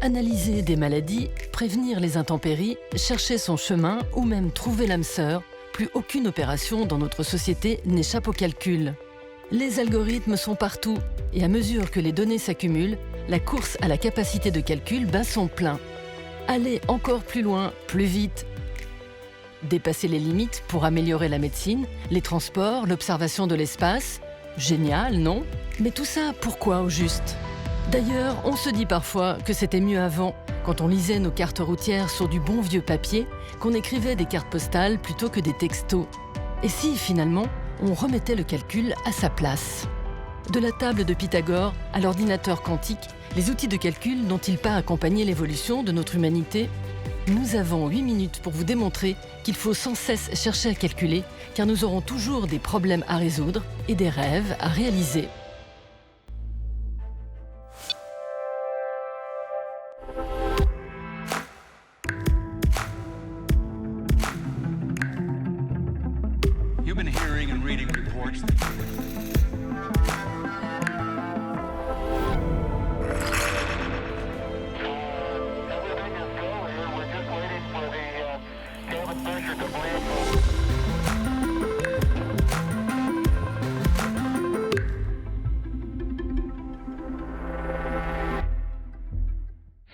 Analyser des maladies, prévenir les intempéries, chercher son chemin ou même trouver l'âme sœur, plus aucune opération dans notre société n'échappe au calcul. Les algorithmes sont partout et à mesure que les données s'accumulent, la course à la capacité de calcul bat son plein. Aller encore plus loin, plus vite. Dépasser les limites pour améliorer la médecine, les transports, l'observation de l'espace. Génial, non? Mais tout ça, pourquoi au juste? D'ailleurs, on se dit parfois que c'était mieux avant, quand on lisait nos cartes routières sur du bon vieux papier, qu'on écrivait des cartes postales plutôt que des textos. Et si, finalement, on remettait le calcul à sa place? De la table de Pythagore à l'ordinateur quantique, les outils de calcul n'ont-ils pas accompagné l'évolution de notre humanité? Nous avons 8 minutes pour vous démontrer qu'il faut sans cesse chercher à calculer, car nous aurons toujours des problèmes à résoudre et des rêves à réaliser. You've been hearing and reading reports.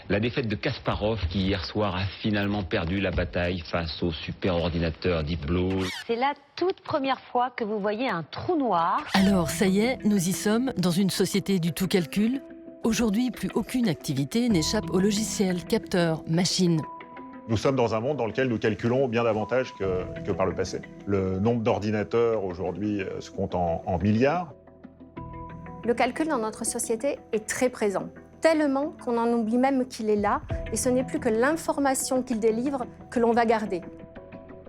La défaite de Kasparov qui hier soir a finalement perdu la bataille face au superordinateur Deep Blue. C'est la toute première fois que vous voyez un trou noir. Alors, ça y est, nous y sommes, dans une société du tout calcul. Aujourd'hui, plus aucune activité n'échappe aux logiciels, capteurs, machines. Nous sommes dans un monde dans lequel nous calculons bien davantage que par le passé. Le nombre d'ordinateurs aujourd'hui se compte en milliards. Le calcul dans notre société est très présent, tellement qu'on en oublie même qu'il est là, et ce n'est plus que l'information qu'il délivre que l'on va garder.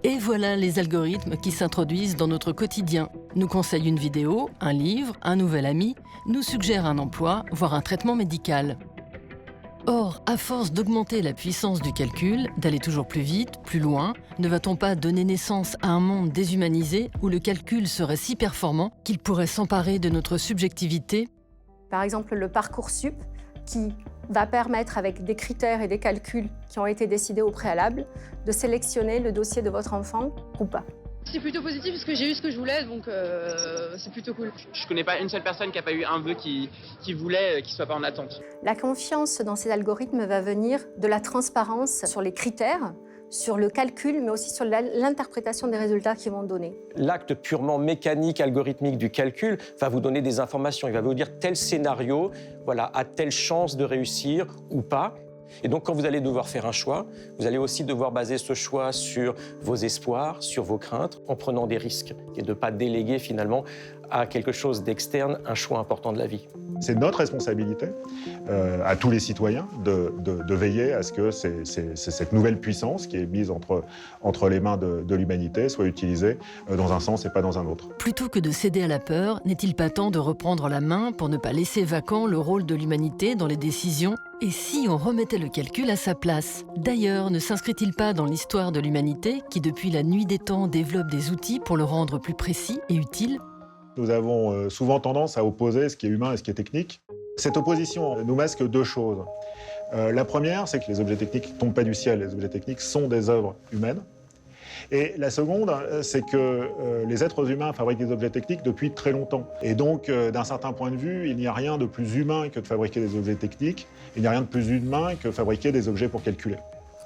Et voilà les algorithmes qui s'introduisent dans notre quotidien. Nous conseillent une vidéo, un livre, un nouvel ami, nous suggèrent un emploi, voire un traitement médical. Or, à force d'augmenter la puissance du calcul, d'aller toujours plus vite, plus loin, ne va-t-on pas donner naissance à un monde déshumanisé où le calcul serait si performant qu'il pourrait s'emparer de notre subjectivité? Par exemple, le Parcoursup, qui va permettre, avec des critères et des calculs qui ont été décidés au préalable, de sélectionner le dossier de votre enfant ou pas. C'est plutôt positif parce que j'ai eu ce que je voulais, donc c'est plutôt cool. Je connais pas une seule personne qui n'a pas eu un vœu qui voulait qu'il soit pas en attente. La confiance dans ces algorithmes va venir de la transparence sur les critères, sur le calcul, mais aussi sur l'interprétation des résultats qu'ils vont donner. L'acte purement mécanique, algorithmique du calcul va vous donner des informations. Il va vous dire tel scénario, voilà, a telle chance de réussir ou pas. Et donc, quand vous allez devoir faire un choix, vous allez aussi devoir baser ce choix sur vos espoirs, sur vos craintes, en prenant des risques et de ne pas déléguer finalement à quelque chose d'externe un choix important de la vie. C'est notre responsabilité, à tous les citoyens, de veiller à ce que cette nouvelle puissance qui est mise entre les mains de l'humanité soit utilisée dans un sens et pas dans un autre. Plutôt que de céder à la peur, n'est-il pas temps de reprendre la main pour ne pas laisser vacant le rôle de l'humanité dans les décisions? Et si on remettait le calcul à sa place? D'ailleurs, ne s'inscrit-il pas dans l'histoire de l'humanité qui, depuis la nuit des temps, développe des outils pour le rendre plus précis et utile? Nous avons souvent tendance à opposer ce qui est humain et ce qui est technique. Cette opposition nous masque deux choses. La première, c'est que les objets techniques ne tombent pas du ciel. Les objets techniques sont des œuvres humaines. Et la seconde, c'est que les êtres humains fabriquent des objets techniques depuis très longtemps. Et donc, d'un certain point de vue, il n'y a rien de plus humain que de fabriquer des objets techniques. Il n'y a rien de plus humain que fabriquer des objets pour calculer.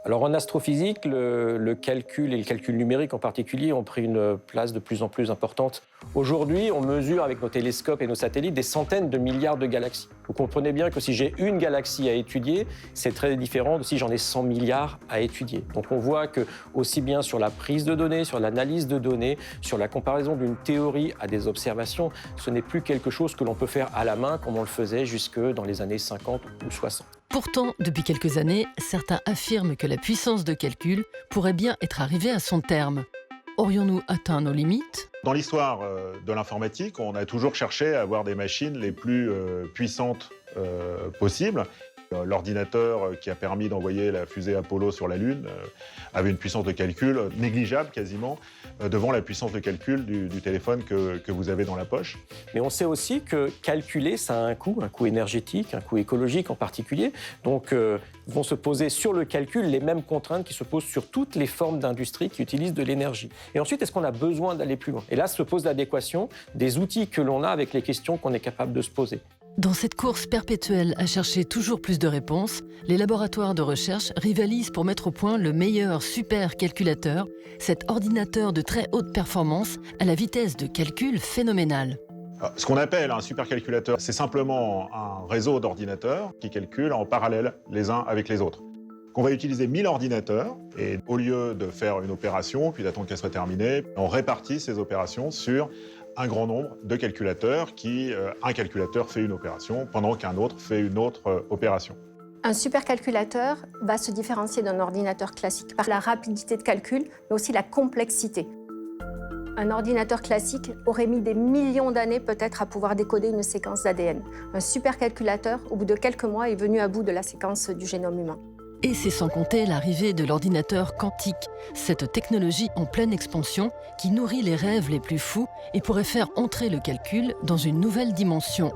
Alors en astrophysique, le calcul et le calcul numérique en particulier ont pris une place de plus en plus importante. Aujourd'hui, on mesure avec nos télescopes et nos satellites des centaines de milliards de galaxies. Vous comprenez bien que si j'ai une galaxie à étudier, c'est très différent de si j'en ai 100 milliards à étudier. Donc on voit que aussi bien sur la prise de données, sur l'analyse de données, sur la comparaison d'une théorie à des observations, ce n'est plus quelque chose que l'on peut faire à la main comme on le faisait jusque dans les années 50 ou 60. Pourtant, depuis quelques années, certains affirment que la puissance de calcul pourrait bien être arrivée à son terme. Aurions-nous atteint nos limites? Dans l'histoire de l'informatique, on a toujours cherché à avoir des machines les plus puissantes possibles. L'ordinateur qui a permis d'envoyer la fusée Apollo sur la Lune avait une puissance de calcul négligeable quasiment devant la puissance de calcul du téléphone que vous avez dans la poche. Mais on sait aussi que calculer, ça a un coût énergétique, un coût écologique en particulier. Donc, vont se poser sur le calcul les mêmes contraintes qui se posent sur toutes les formes d'industrie qui utilisent de l'énergie. Et ensuite, est-ce qu'on a besoin d'aller plus loin? Et là se pose l'adéquation des outils que l'on a avec les questions qu'on est capable de se poser. Dans cette course perpétuelle à chercher toujours plus de réponses, les laboratoires de recherche rivalisent pour mettre au point le meilleur supercalculateur, cet ordinateur de très haute performance à la vitesse de calcul phénoménale. Ce qu'on appelle un supercalculateur, c'est simplement un réseau d'ordinateurs qui calculent en parallèle les uns avec les autres. On va utiliser 1000 ordinateurs et au lieu de faire une opération puis d'attendre qu'elle soit terminée, on répartit ces opérations sur un grand nombre de calculateurs un calculateur fait une opération pendant qu'un autre fait une autre opération. Un supercalculateur va se différencier d'un ordinateur classique par la rapidité de calcul, mais aussi la complexité. Un ordinateur classique aurait mis des millions d'années peut-être à pouvoir décoder une séquence d'ADN. Un supercalculateur, au bout de quelques mois, est venu à bout de la séquence du génome humain. Et c'est sans compter l'arrivée de l'ordinateur quantique, cette technologie en pleine expansion qui nourrit les rêves les plus fous et pourrait faire entrer le calcul dans une nouvelle dimension.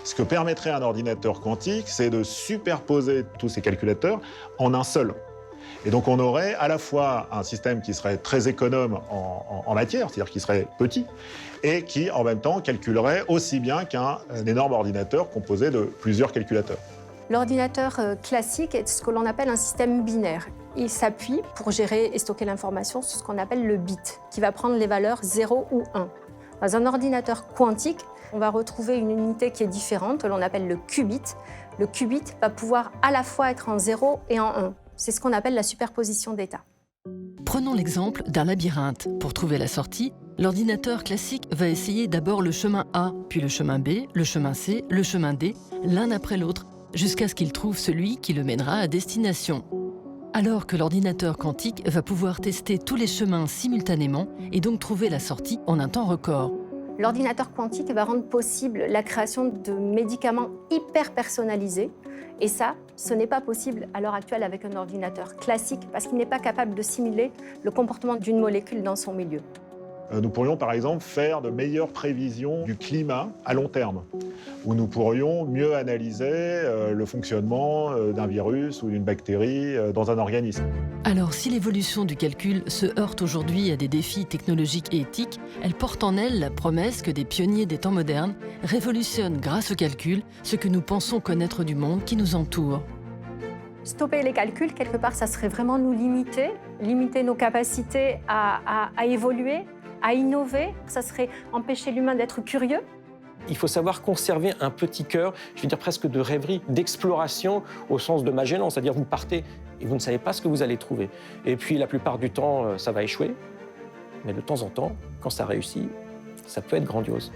Ce que permettrait un ordinateur quantique, c'est de superposer tous ces calculateurs en un seul. Et donc on aurait à la fois un système qui serait très économe en matière, c'est-à-dire qui serait petit, et qui en même temps calculerait aussi bien qu'un énorme ordinateur composé de plusieurs calculateurs. L'ordinateur classique est ce que l'on appelle un système binaire. Il s'appuie pour gérer et stocker l'information sur ce qu'on appelle le bit, qui va prendre les valeurs 0 ou 1. Dans un ordinateur quantique, on va retrouver une unité qui est différente, que l'on appelle le qubit. Le qubit va pouvoir à la fois être en 0 et en 1. C'est ce qu'on appelle la superposition d'états. Prenons l'exemple d'un labyrinthe. Pour trouver la sortie, l'ordinateur classique va essayer d'abord le chemin A, puis le chemin B, le chemin C, le chemin D, l'un après l'autre, jusqu'à ce qu'il trouve celui qui le mènera à destination. Alors que l'ordinateur quantique va pouvoir tester tous les chemins simultanément et donc trouver la sortie en un temps record. L'ordinateur quantique va rendre possible la création de médicaments hyper personnalisés. Et ça, ce n'est pas possible à l'heure actuelle avec un ordinateur classique parce qu'il n'est pas capable de simuler le comportement d'une molécule dans son milieu. Nous pourrions par exemple faire de meilleures prévisions du climat à long terme, où nous pourrions mieux analyser le fonctionnement d'un virus ou d'une bactérie dans un organisme. Alors si l'évolution du calcul se heurte aujourd'hui à des défis technologiques et éthiques, elle porte en elle la promesse que des pionniers des temps modernes révolutionnent grâce au calcul ce que nous pensons connaître du monde qui nous entoure. Stopper les calculs, quelque part, ça serait vraiment nous limiter nos capacités à évoluer, à innover, ça serait empêcher l'humain d'être curieux. Il faut savoir conserver un petit cœur, je veux dire presque de rêverie, d'exploration au sens de Magellan, c'est-à-dire vous partez et vous ne savez pas ce que vous allez trouver. Et puis la plupart du temps, ça va échouer, mais de temps en temps, quand ça réussit, ça peut être grandiose.